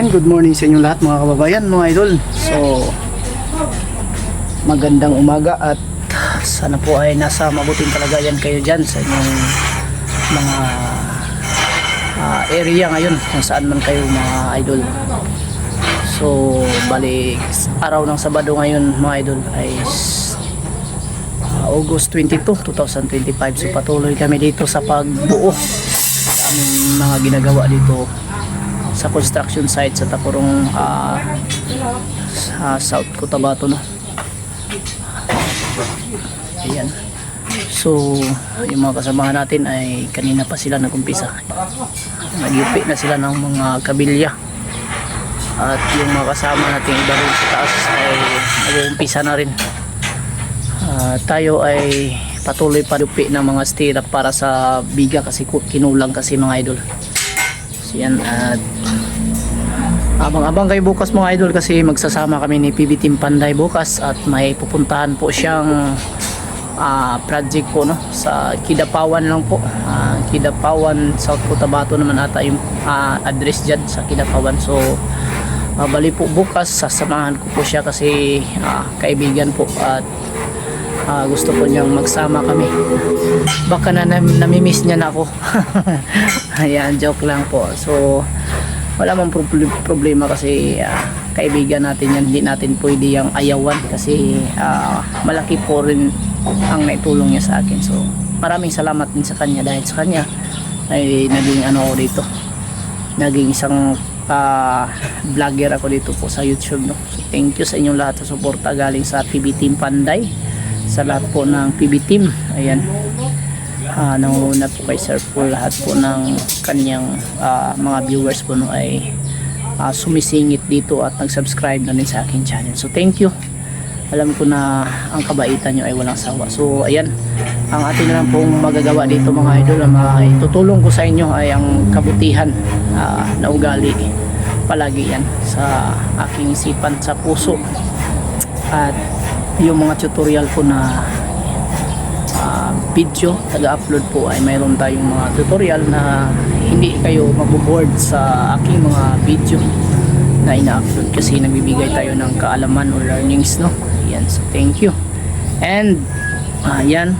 And good morning sa inyo lahat mga kababayan, mga idol. So, magandang umaga at sana po ay nasa mabuting kalagayan kayo dyan sa inyong mga area ngayon kung saan man kayo mga idol. So, balik araw ng Sabado ngayon mga idol ay August 22, 2025. So, patuloy kami dito sa pagbuo sa aming mga ginagawa dito sa construction site sa Tacorong sa South Cotabato, no? Ayan. So, yung mga kasamahan natin ay kanina pa sila nag-umpisa. Nagyupi na sila ng mga kabilya. At yung mga kasama natin iba rin sa taas ay nag-umpisa na rin. Tayo ay patuloy pa dupi ng mga stirrup para sa biga kasi kinulang kasi mga idol. So, yan, at abang-abang kayo bukas mga idol kasi magsasama kami ni PB Team Panday bukas at may pupuntahan po siyang project po, no, sa Kidapawan lang po. Kidapawan, South Cotabato naman ata yung address dyan sa Kidapawan. So bali po bukas sasamahan ko po siya kasi kaibigan po at gusto po niyang magsama kami. Baka namimiss niya na ako. Ayan, joke lang po. So wala mang problema kasi kaibigan natin yan, hindi natin pwede yung ayawan kasi malaki po rin ang naitulong niya sa akin. So maraming salamat din sa kanya dahil sa kanya ay naging ako dito, naging isang vlogger ako dito po sa YouTube, no? So thank you sa inyong lahat sa suporta galing sa PB Team Panday, sa lahat po ng PB Team. Ayan, nanguna po kay Sir Paul, lahat po ng kanyang mga viewers po, no, ay sumisingit dito at nag-subscribe na rin sa akin channel. So thank you. Alam ko na ang kabaitan nyo ay walang sawa. So ayan, ang atin na lang pong magagawa dito mga idol, ang tutulong ko sa inyo ay ang kabutihan na ugali. Palagi yan sa aking isipan, sa puso. At yung mga tutorial ko na video taga-upload po ay mayroon tayong mga tutorial na hindi kayo maboboard sa aking mga video na ina-upload kasi nagbibigay tayo ng kaalaman o learnings, no? Yan, so thank you. And yan,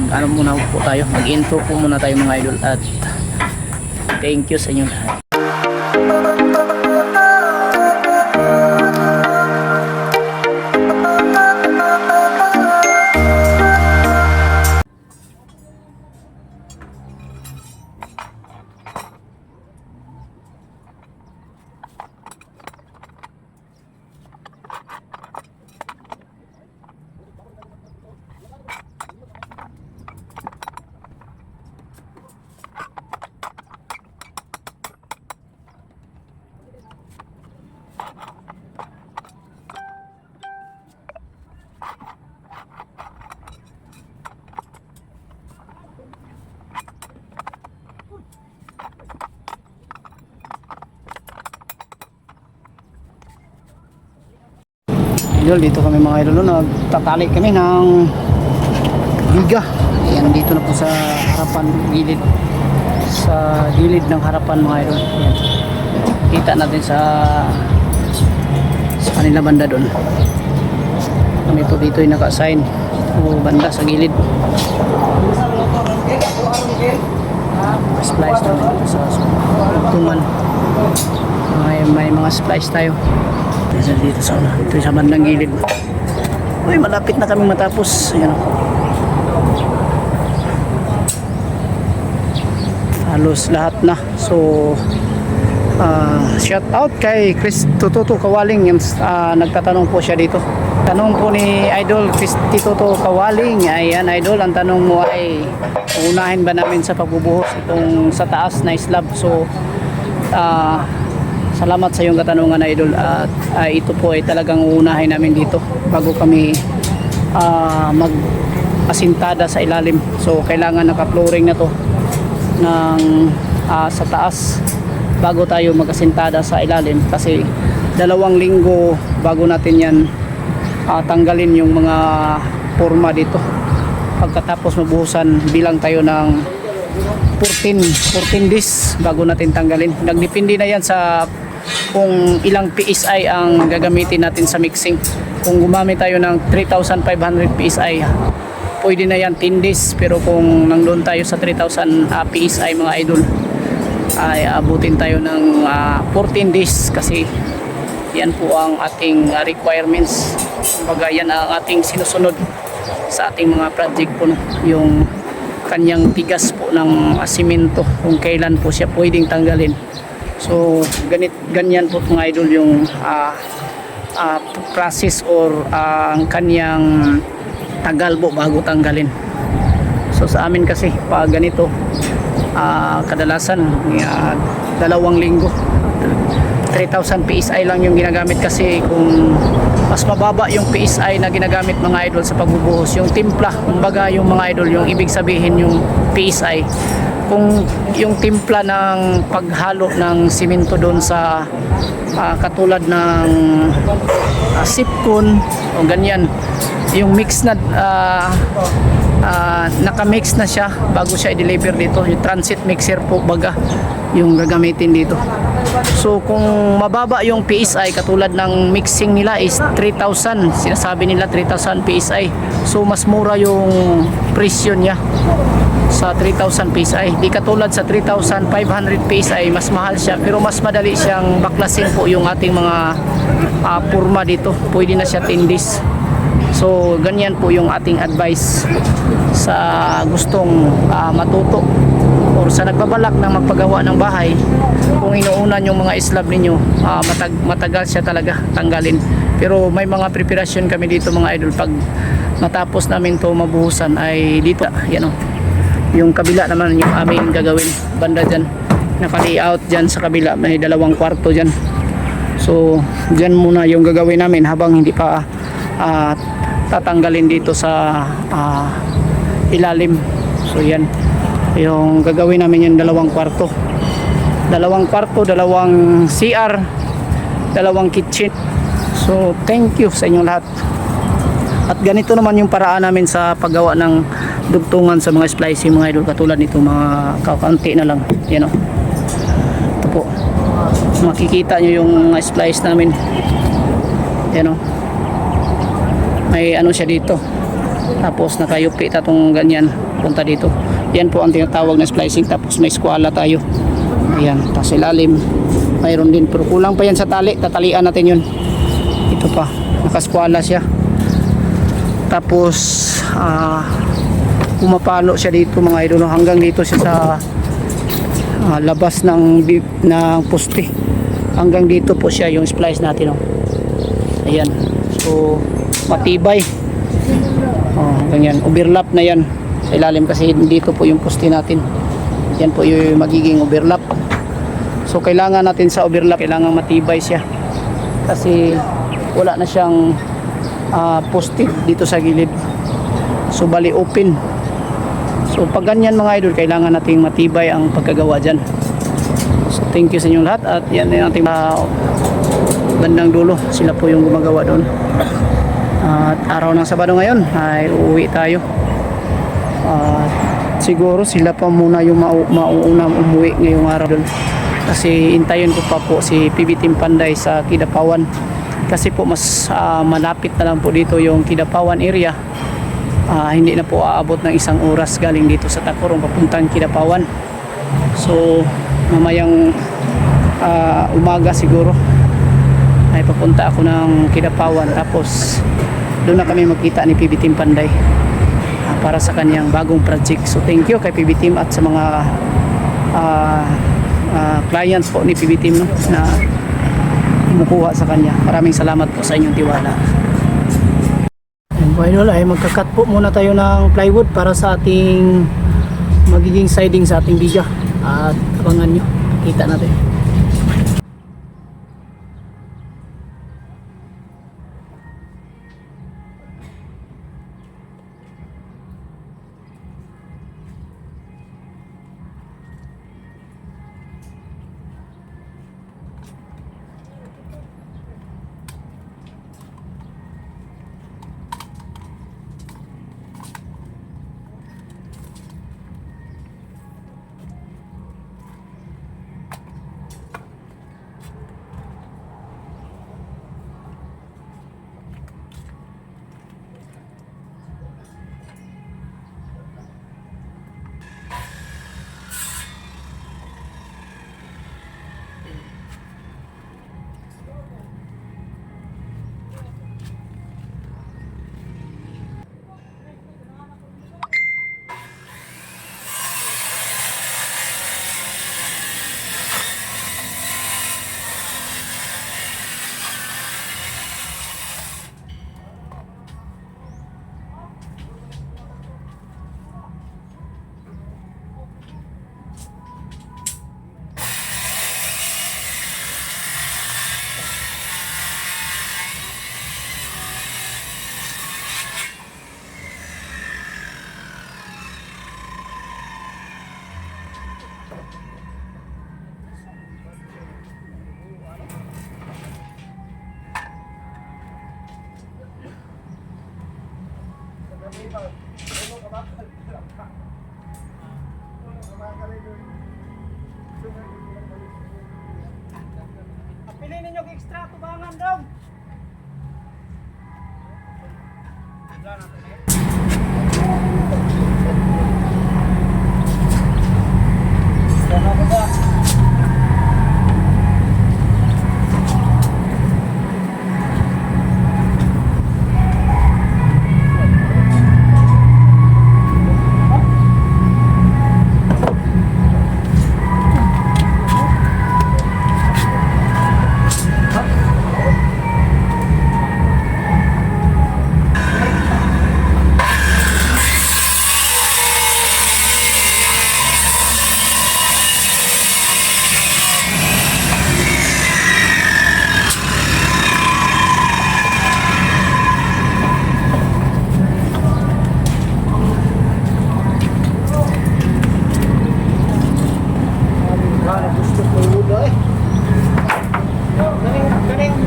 ano muna po tayo, mag-intro po muna tayo mga idol at thank you sa inyo lahat. Dito kami mga idol, nagtatali kami ng biga. Ayan, dito na po sa harapan, gilid ng harapan mga idol. Ayan, kita natin sa kanila banda doon. Kami po dito ay naka-assign o banda sa gilid. Splice namin dito sa tungan. May mga splice tayo dito sa ito sa bandang gilid. Uy, malapit na kami matapos. Ayan, halos lahat na. So shout out kay Chris Tututo Kawaling. Nagtatanong po siya dito. Tanong po ni Idol Chris Tututo Kawaling, ayan idol, ang tanong mo ay unahin ba namin sa pagbubuhos itong sa taas na slab. So salamat sa iyong katanungan idol at ito po ay talagang uunahin namin dito bago kami mag-asintada sa ilalim. So kailangan naka-flooring na to ng sa taas bago tayo mag-asintada sa ilalim kasi 2 linggo bago natin yan tanggalin yung mga forma dito. Pagkatapos mabuhusan, bilang tayo ng 14 days bago natin tanggalin. Nagdepende na yan sa kung ilang PSI ang gagamitin natin sa mixing. Kung gumamit tayo ng 3,500 PSI, pwede na yan 10 days. Pero kung nandun tayo sa 3,000 PSI mga idol, ay abutin tayo ng 14 days kasi yan po ang ating requirements. Kumbaga yan ang ating sinusunod sa ating mga project po, no? Yung kanyang tigas po ng simento, kung kailan po siya pwedeng tanggalin. So ganyan po mga idol yung process or ang kanyang tagal po bago tanggalin. So sa amin kasi pag ganito, kadalasan 2 linggo, 3,000 PSI lang yung ginagamit kasi kung mas mababa yung PSI na ginagamit mga idol sa pagbubuhos, yung timpla, kumbaga yung mga idol, yung ibig sabihin yung PSI, kung yung timpla ng paghalo ng simento doon sa katulad ng sipkon o ganyan, yung mix na nakamix na siya bago siya i-deliver dito, yung transit mixer po baga yung gagamitin dito. So kung mababa yung PSI, katulad ng mixing nila is 3,000, sinasabi nila 3,000 PSI, so mas mura yung presyo niya sa 3,000 PSI. Di katulad sa 3,500 PSI, mas mahal siya pero mas madali siyang baklasin po yung ating mga purma dito. Pwede na siya 10 days. So ganyan po yung ating advice sa gustong matuto or sa nagbabalak na magpagawa ng bahay. Kung inuunan yung mga slab ninyo, matagal siya talaga tanggalin. Pero may mga preparasyon kami dito mga idol. Pag matapos namin to mabuhusan ay dito, yan o, yung kabila naman yung aming gagawin banda dyan, naka-layout dyan sa kabila, may 2 kwarto dyan. So dyan muna yung gagawin namin habang hindi pa tatanggalin dito sa ilalim. So yan yung gagawin namin, yung 2 kwarto, 2 CR, 2 kitchen. So thank you sa inyong lahat. At ganito naman yung paraan namin sa paggawa ng dugtungan sa mga splicing mga idol, katulad nito, mga kakaunti na lang. Yan o, ito po, makikita nyo yung mga splice namin. Yan o, may ano siya dito, tapos nakayupi tatong ganyan punta dito. Yan po ang tinatawag na splicing. Tapos may skwala tayo, ayan, tapos ilalim mayroon din, pero kulang pa yan sa tali, tatalian natin yun. Ito pa, nakaskwala siya. Tapos pumapalo siya dito mga idol, hanggang dito siya sa labas ng poste. Hanggang dito po siya yung splice natin, oh. Ayan, so matibay. Ganyan, overlap na yan sa ilalim kasi dito po yung poste natin. Yan po yung magiging overlap. So kailangan natin sa overlap, kailangan matibay siya kasi wala na siyang poste dito sa gilid. So bali open. So pag ganyan mga idol, kailangan nating matibay ang pagkagawa dyan. So thank you sa inyong lahat. At yan yung ating bandang dulo, sila po yung gumagawa doon. At araw ng Sabado ngayon ay uuwi tayo. Siguro sila pa muna yung mauunang umuwi ngayong araw doon, kasi intayin ko pa po si PB Team Panday sa Kidapawan, kasi po mas malapit na lang po dito yung Kidapawan area. Hindi na po aabot ng 1 oras galing dito sa Tacorong papuntang Kidapawan. So mamayang umaga siguro ay papunta ako ng Kidapawan, tapos doon na kami magkita ni PB Team Panday para sa kanyang bagong project. So thank you kay PB Team at sa mga clients po ni PB Team, no, na kumukuha sa kanya. Maraming salamat po sa inyong tiwala. Idol, ay magkakat po muna tayo ng plywood para sa ating magiging siding sa ating biga, at abangan nyo, kita natin. Dili ninyo extra tubangan daw.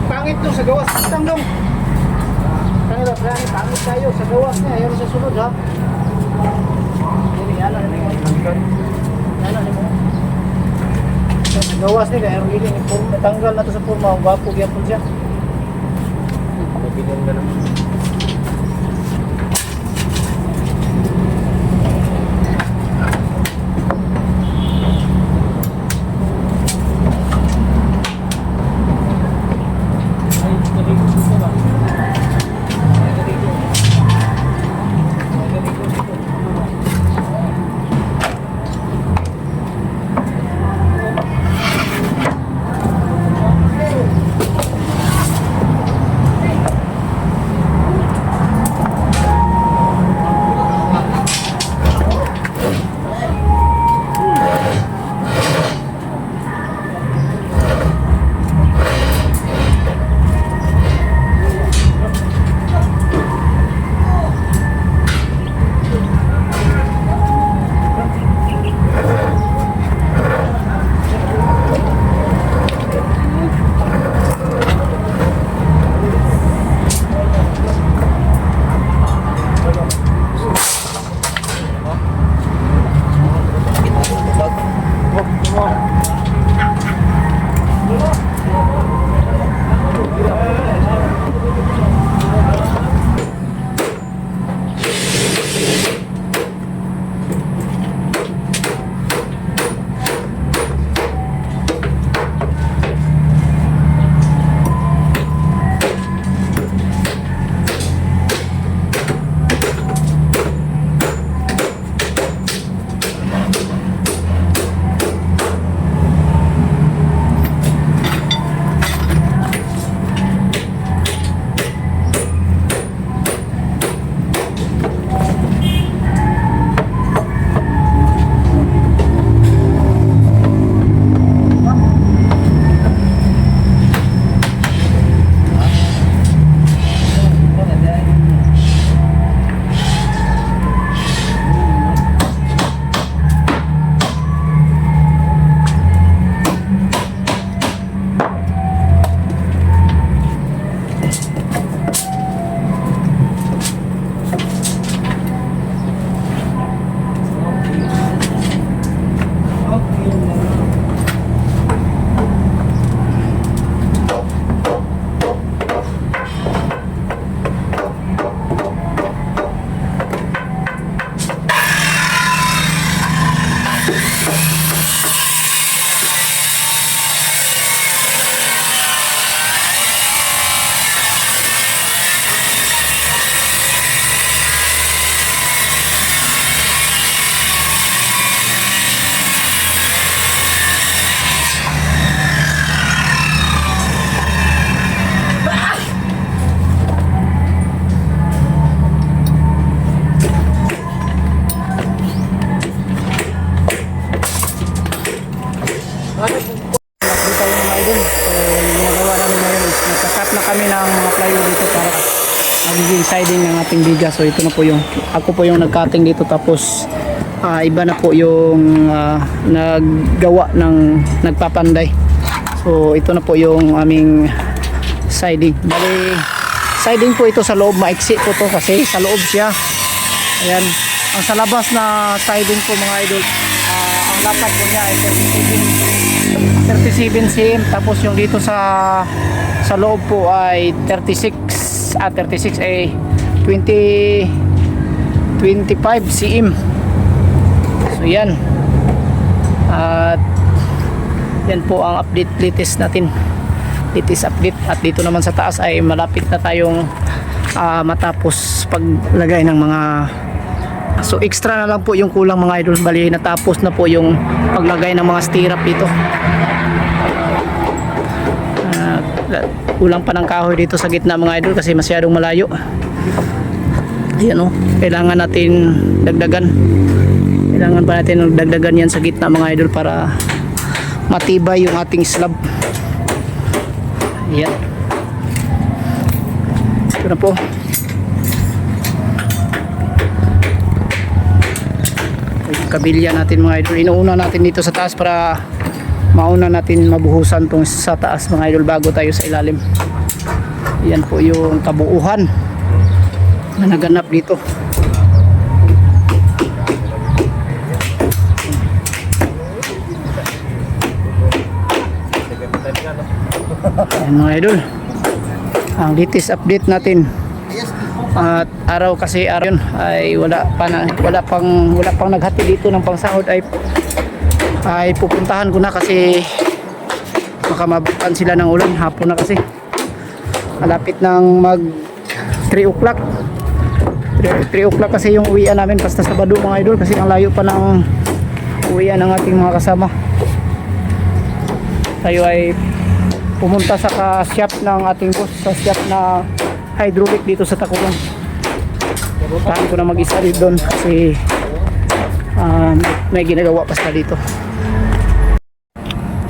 Pangit to sa gawas tangdong. Kanila prani pangit tayo sa gawas niya, ayon sa sunod ha. Dili ala ni mo. Ala ni mo. Sa gawas ni kay really ni puro tanggal na to sa porma, gwapo gyapon siya. Pagbilan na lang. magiging siding ng ating bigas. So ito na po yung, ako po yung nag-cutting dito, tapos iba na po yung naggawa ng nagpapanday. So ito na po yung aming siding. Bali siding po ito sa loob, maiksi po to kasi sa loob siya. Ayan, ang sa labas na siding po mga idol, ang lapad po niya ay 37 37 cm, tapos yung dito sa loob po ay 36 ay 25 cm. So yan, at yan po ang update, latest update. At dito naman sa taas ay malapit na tayong matapos paglagay ng mga, so extra na lang po yung kulang mga idol. Bali natapos na po yung paglagay ng mga stirrup dito. Kulang pa ng kahoy dito sa gitna mga idol kasi masyadong malayo. Ayan o, kailangan natin dagdagan. Kailangan pa natin dagdagan yan sa gitna mga idol para matibay yung ating slab. Ayan. Ito na po. Kabilya natin mga idol. Inuuna natin dito sa taas para mauna natin mabuhusan tong sa taas mga idol bago tayo sa ilalim. Yan po yung kabuuhan na naganap dito. Yan mga idol, ang latest update natin. At araw yun ay wala pang naghati dito ng pangsahod ay pupuntahan ko na kasi baka mabukan sila ng ulan. Hapon na kasi, malapit ng mag 3 o'clock kasi yung uwian namin, basta Sabado mga idol, kasi ang layo pa ng uwian ng ating mga kasama. Tayo ay pumunta sa shop ng ating boss, sa shop na hydraulic dito sa Takuban. Tahan ko na mag-isa dito doon kasi may ginagawa pa sila dito.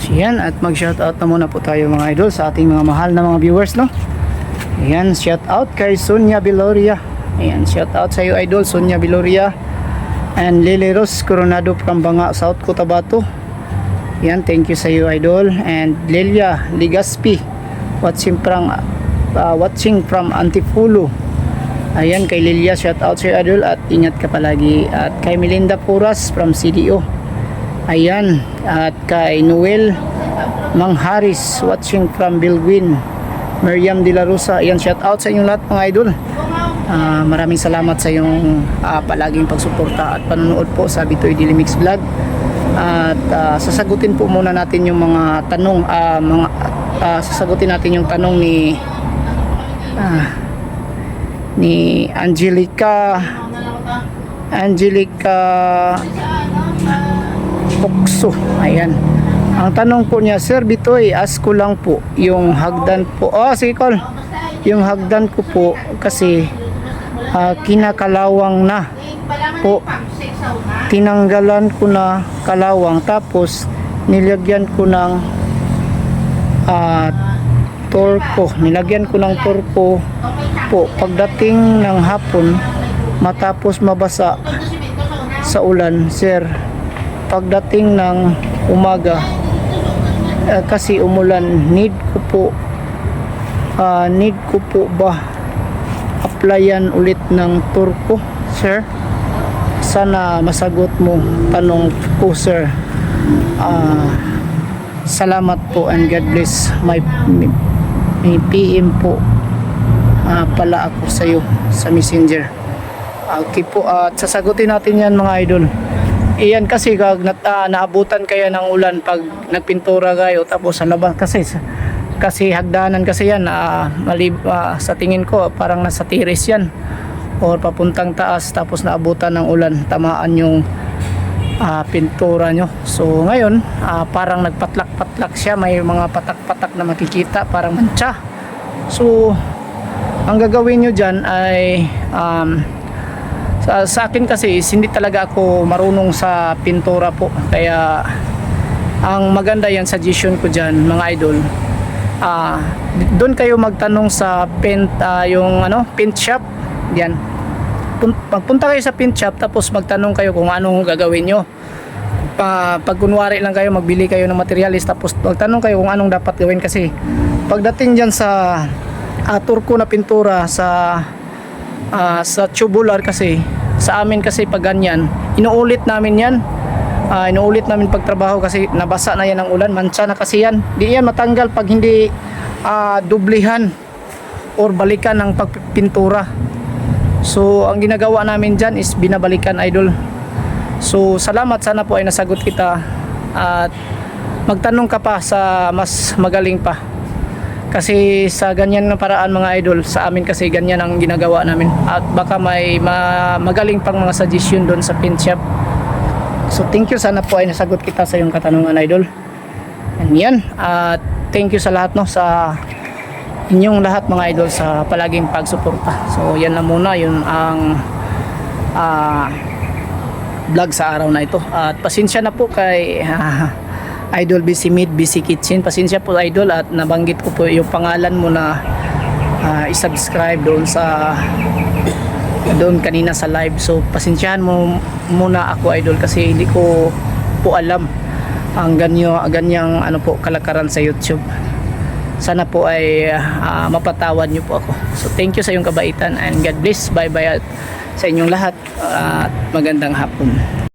So yan, at mag-shoutout na muna po tayo mga idol sa ating mga mahal na mga viewers, no? Ayan, shoutout kay Sonia Biloria. Ayan, shoutout sa iyo idol, Sonia Biloria. And Lily Rose Coronado from Banga, South Cotabato. Ayan, thank you sa iyo idol. And Lelia Ligaspi watching from Antipolo. Ayan, kay Lilia, shoutout sa iyo idol at ingat ka palagi. At kay Melinda Puras from CDO. Ayan, at kay Noel Mangharis watching from Bilguin. Miriam De La Rosa, ayan, shoutout sa inyong lahat mga idol. Maraming salamat sa iyong palaging pagsuporta at panonood po sa Bitoy Daily Mix Vlog. At sasagutin po muna natin yung mga tanong, sasagutin natin yung tanong ni Angelica Pokso. Ayan, ang tanong po niya, Sir Bitoy, ask ko lang po yung hagdan po. Sige call. Yung hagdan ko po kasi kinakalawang na po. Tinanggalan ko na kalawang tapos nilagyan ko ng turko po. Pagdating ng hapon matapos mabasa sa ulan, sir, pagdating ng umaga kasi umulan, need ko po ba applyan ulit ng turko, sir? Sana masagot mo tanong ko, sir. Salamat po and God bless. May PM po pala ako sa iyo sa Messenger. Okay po, at sasagutin natin yan mga idol. Iyan kasi naabutan kaya ng ulan pag nagpintura kayo tapos sa labas kasi hagdanan kasi yan, sa tingin ko parang nasa tiris yan or papuntang taas tapos naabutan ng ulan, tamaan yung pintura nyo. So ngayon parang nagpatlak-patlak siya, may mga patak-patak na makikita, parang mancha. So ang gagawin nyo dyan ay sa akin kasi hindi talaga ako marunong sa pintura po, kaya ang maganda yan, suggestion ko dyan mga idol, doon kayo magtanong sa paint shop. Yan, magpunta kayo sa paint shop tapos magtanong kayo kung anong gagawin nyo. Pag kunwari lang kayo, magbili kayo ng materialis tapos magtanong kayo kung anong dapat gawin, kasi pagdating dyan sa turko na pintura sa tubular, kasi sa amin kasi pag ganyan inuulit namin yan inuulit namin pagtrabaho kasi nabasa na yan ng ulan, mancha na kasi yan. Di yan matanggal pag hindi dublihan or balikan ng pagpintura. So ang ginagawa namin dyan is binabalikan, idol. So salamat, sana po ay nasagot kita at magtanong ka pa sa mas magaling pa. Kasi sa ganyan na paraan mga idol, sa amin kasi ganyan ang ginagawa namin. At baka may magaling pang mga suggestion doon sa paint shop. So thank you, sana po ay nasagot kita sa iyong katanungan, idol. And yan, at thank you sa lahat, no, sa inyong lahat mga idol sa palaging pagsuporta. So yan na muna yun ang vlog sa araw na ito. At pasensya na po kay Idol Busy Meat, Busy Kitchen. Pasensya po, idol, at nabanggit ko po yung pangalan mo na i-subscribe doon kanina sa live. So pasensyahan mo muna ako, idol, kasi hindi ko po alam ang ganyang ano po kalakaran sa YouTube. Sana po ay mapatawad niyo po ako. So thank you sa iyong kabaitan and God bless. Bye bye sa inyong lahat at magandang hapon.